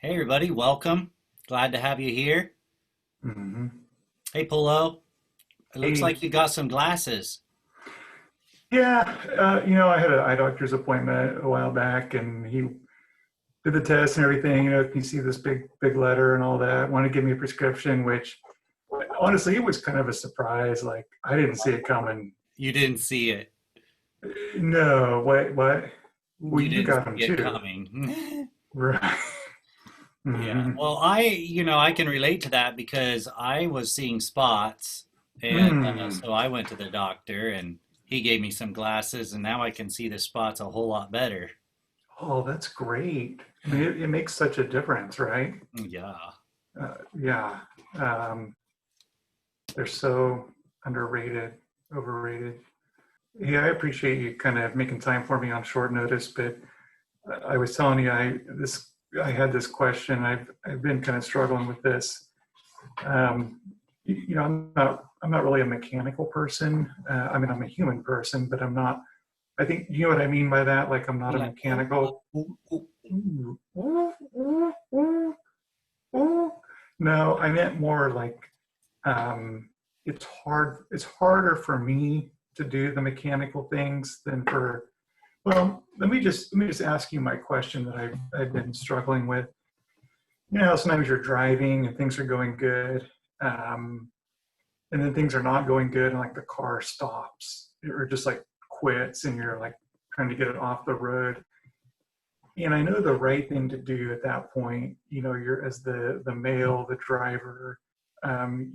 Hey everybody, welcome. Glad to have you here. hmm Hey Polo, it looks Hey, like you got some glasses. yeah, I had an eye doctor's appointment a while back, and he did the test and everything. You see this big letter and all that. Wanted to give me a prescription, which honestly, it was kind of a surprise. Like I didn't see it coming. You didn't see it. No, what? Well, You you didn't got see them it too, coming. right? Yeah. hmm Well, I can relate to that because I was seeing spots and Mm. so I went to the doctor and he gave me some glasses and now I can see the spots a whole lot better. Oh, that's great. I mean, it makes such a difference, right? Yeah. Yeah. Um, they're so underrated, overrated. Yeah, I appreciate you kind of making time for me on short notice, but I was telling you, I had this question. I've been kind of struggling with this. Um, I'm not really a mechanical person. I mean, I'm a human person, but I'm not. I think you know what I mean by that. Like, I'm not You're a like, oh, mechanical. oh, oh. Ooh, ooh, ooh, ooh, ooh. No, I meant more like it's hard. It's harder for me to do the mechanical things than for. Well, let me just ask you my question that I've been struggling with. Sometimes you're driving and things are going good, um, and then things are not going good, and like the car stops or just like quits, and you're like trying to get it off the road. And I know the right thing to do at that point. You're as the male, the driver.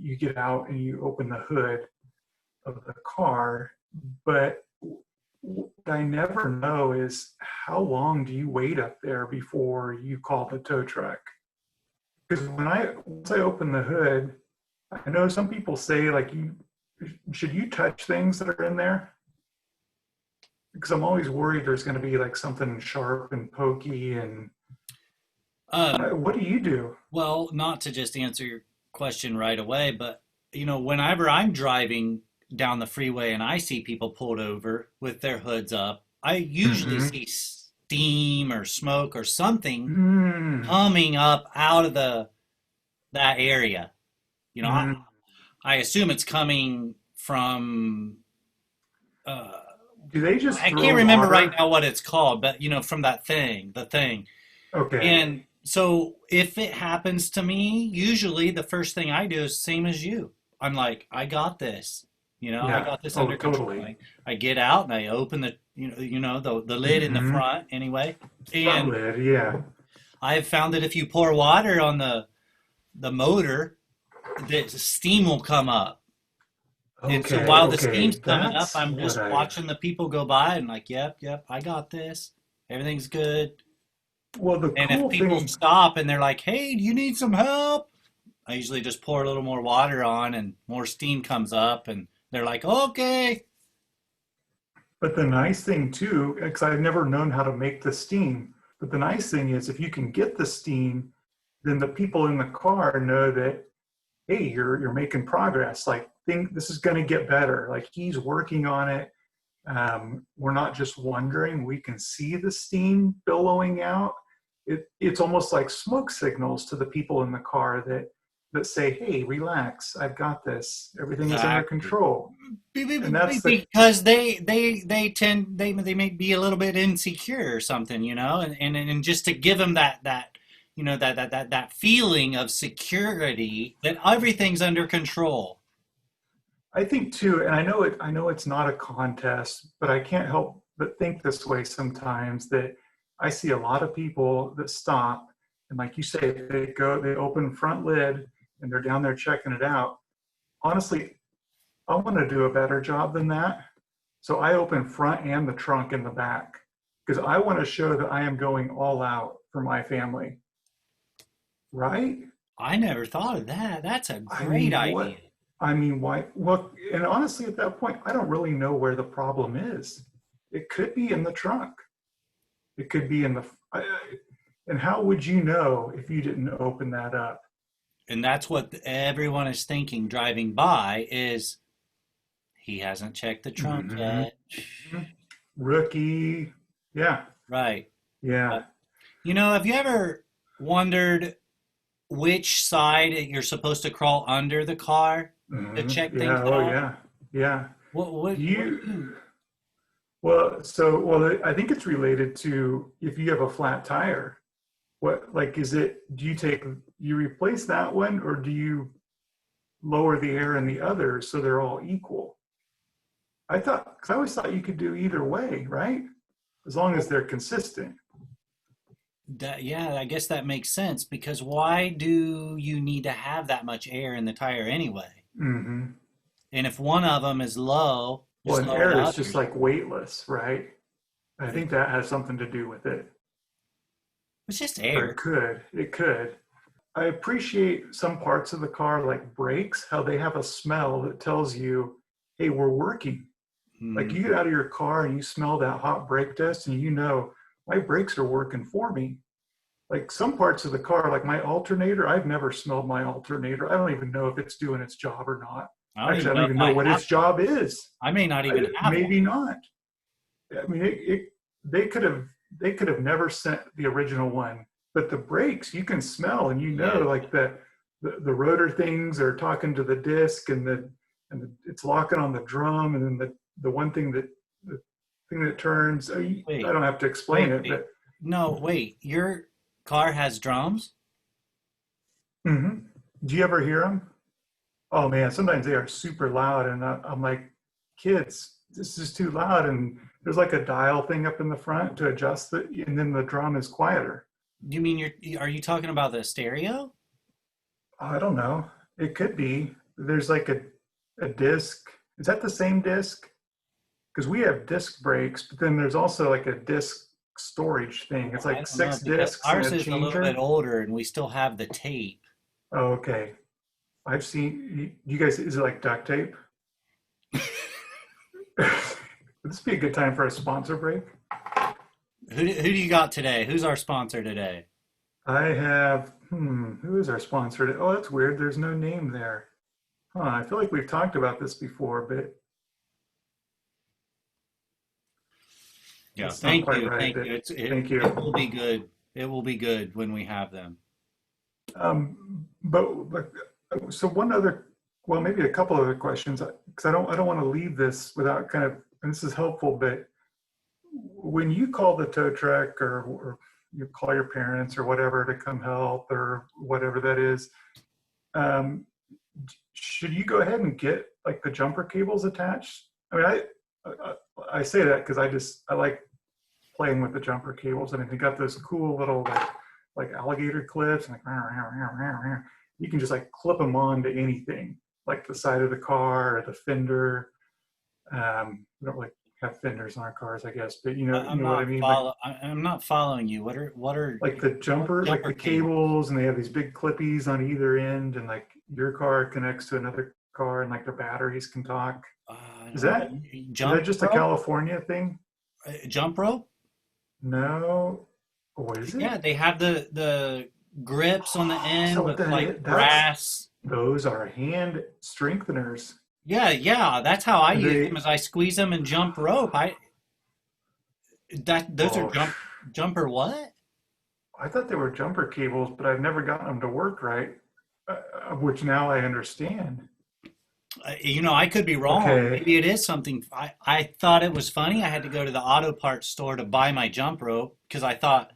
You get out and you open the hood of the car, but what I never know is how long do you wait up there before you call the tow truck? Because once I open the hood, I know some people say like you should you touch things that are in there? Because I'm always worried there's going to be like something sharp and pokey. And Um, what do you do? well, not to just answer your question right away, but whenever I'm driving down the freeway and I see people pulled over with their hoods up, I usually Mm-hmm. see steam or smoke or something Mm. coming up out of the that area. You know, I, Mm. I assume it's coming from uh Do they just I throw can't remember right water? now what it's called, but from that thing, the thing. Okay. And so if it happens to me, usually the first thing I do is same as you. I'm like, I got this. I Yeah. got this Oh, under control. totally. I get out and I open the the lid in the Mm-hmm. front anyway. Front And lid. Yeah. I have found that if you pour water on the motor, the steam will come up. And so Okay. while the steam's Okay. coming up, That's I'm what just I've. watching the people go by and like, yep, I got this. Everything's good. Well, the And if cool people thing. stop and they're like, "Hey, do you need some help?" I usually just pour a little more water on and more steam comes up and they're like, "Okay." But the nice thing too, because I've never known how to make the steam, but the nice thing is if you can get the steam, then the people in the car know that, hey, you're making progress. Like, think this is going to get better. Like he's working on it. We're not just wondering. We can see the steam billowing out. It's almost like smoke signals to the people in the car that say, hey, relax. I've got this. Everything is under Exactly. control. And that's the Because they tend they may be a little bit insecure or something, and just to give them that that feeling of security that everything's under control. I think too, and I know it's not a contest, but I can't help but think this way sometimes that I see a lot of people that stop and like you say, they open front lid and they're down there checking it out. Honestly, I want to do a better job than that. So I open front and the trunk in the back because I want to show that I am going all out for my family, right? I never thought of that. That's a I great mean, idea. what? I mean, why? Well, and honestly, at that point, I don't really know where the problem is. It could be in the trunk. It could be in the. And how would you know if you didn't open that up? And that's what everyone is thinking driving by is he hasn't checked the trunk Mm-hmm. yet. Rookie. Yeah. Right. Yeah. Have you ever? wondered which side you're supposed to crawl under the car to check things Yeah. Oh, out. yeah. Yeah. Do What do you? you? I think it's related to if you have a flat tire. What, like, is it? Do you replace that one, or do you lower the air in the other so they're all equal? Because I always thought you could do either way, right? As long as they're consistent. Yeah, I guess that makes sense because why do you need to have that much air in the tire anyway? Hmm. And if one of them is low, Well, just and lower the air is just others. like weightless, right? I think that has something to do with it, It's just or air. it could. It could. I appreciate some parts of the car, like brakes, how they have a smell that tells you, hey, we're working. Like Hmm. you get out of your car and you smell that hot brake dust and you know, my brakes are working for me. Like some parts of the car, like my alternator, I've never smelled my alternator. I don't even know if it's doing its job or not. I don't Actually, even I don't know if even know I what have its one. job is. I may not even have one. Maybe not. I mean, they could have never sent the original one, but the brakes you can smell and you know Yeah. like the rotor things are talking to the disc it's locking on the drum and then the one thing that the thing that turns. I Wait, don't have to explain wait, it, wait. but No, wait. Your car has drums? hmm, do you ever hear them? Oh man, sometimes they are super loud, and I'm like, kids, this is too loud. And there's like a dial thing up in the front to adjust it, and then the drum is quieter. You mean are you talking about the stereo? I don't know. It could be. There's like a disc. Is that the same disc? Because we have disc brakes, but then there's also like a disc storage thing. It's Well, I like don't know six because discs and ours a is a little bit changer. older and we still have the tape. Oh, okay. I've seen you guys. Is it like duct tape? Would this be a good time for a sponsor break? Who do you got today? Who's our sponsor today? I have, who is our sponsor? Oh, that's weird. There's no name there. Huh, I feel like we've talked about this before, but Yeah, it's not thank quite you. right. Thank you. Thank It you. will be good. It will be good when we have them. But so one other, well, maybe a couple other questions, because I don't want to leave this without kind of, and this is helpful, but when you call the tow truck or you call your parents or whatever to come help or whatever that is, um, should you go ahead and get like the jumper cables attached? I mean, I, I say that because I like playing with the jumper cables. I mean, they got those cool little like alligator clips, and like you can just like clip them on to anything, like the side of the car or the fender. We don't like have fenders on our cars, I guess, but you know what I mean. I'm not following you. Like the what jumper, like jumper the cable? cables, and they have these big clippies on either end, and like your car connects to another car, and like the batteries can talk. I Is don't know. that is that Jump just a rope? California thing? Jump rope? No. What is Yeah, it? they have the grips on the Is that end what with that like is? brass. Those are hand strengtheners. Yeah, yeah, that's how I And use them. they Is I squeeze them and jump rope. Those are oh, jumper what? I thought they were jumper cables, but I've never gotten them to work right. Which now I understand. I could be wrong. Okay. Maybe it is something. I thought it was funny. I had to go to the auto parts store to buy my jump rope because I thought,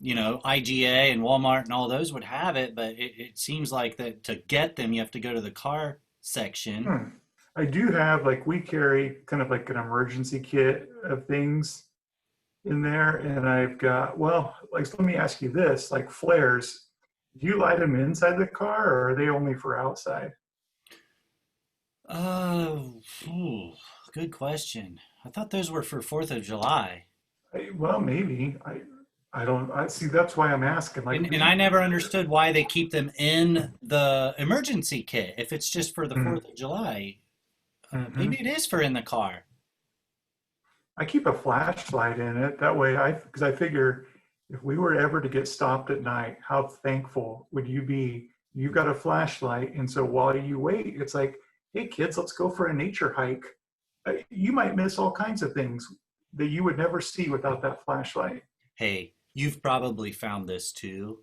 IGA and Walmart and all those would have it, but it seems like that to get them, you have to go to the car section. Hmm. I do have like we carry kind of like an emergency kit of things in there, and I've got like let me ask you this: like flares, do you light them inside the car, or are they only for outside? Oh, good question. I thought those were for 4th of July. Well, maybe I don't. I see. That's why I'm asking. Like, And I never understood why they keep them in the emergency kit if it's just for the mm, 4th of July. mm-hmm. Maybe it is for in the car. I keep a flashlight in it. That way, because I figure if we were ever to get stopped at night, how thankful would you be? You got a flashlight, and so while you wait, it's like, hey kids, let's go for a nature hike. You might miss all kinds of things that you would never see without that flashlight. Hey, You've probably found this too.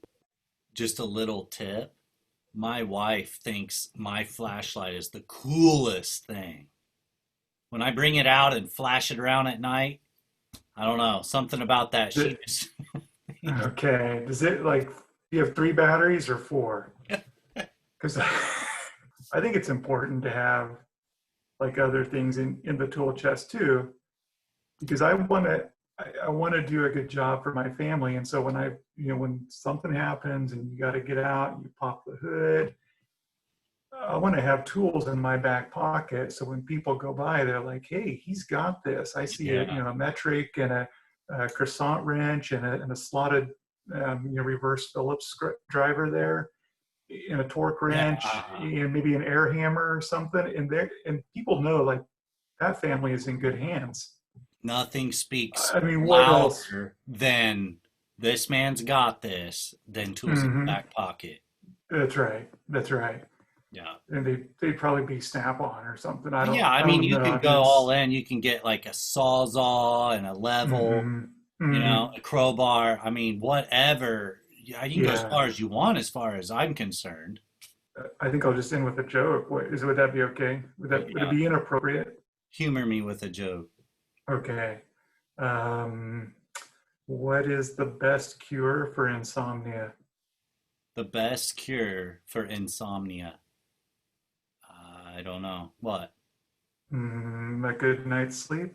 Just a little tip. My wife thinks my flashlight is the coolest thing. When I bring it out and flash it around at night, I don't know, something about that. She The- just, Okay. Does it like you have three batteries or four? Because I think it's important to have like other things in the tool chest too, because I want to do a good job for my family. And so when when something happens and you got to get out, you pop the hood. I want to have tools in my back pocket so when people go by, they're like, "Hey, he's got this." I see yeah, a metric and a croissant wrench and a slotted reverse Phillips driver there, and a torque yeah. wrench and maybe an air hammer or something. And people know like that family is in good hands. Nothing speaks I mean, what else? louder than this man's got this than tools in the Hmm. back pocket. That's right. That's right. Yeah. And they'd probably be snap on or something. Yeah, I I mean, don't you know. could go all in. You can get like a sawzall and a level, Hmm. Hmm. a crowbar. I mean, whatever. Yeah, you can go as Yeah. far as you want, as far as I'm concerned. I think I'll just end with a joke. Would that be okay? Would it Yeah, be inappropriate? humor me with a joke. Okay. Um, what is the best cure for insomnia? The best cure for insomnia. I don't know. What? A good night's sleep.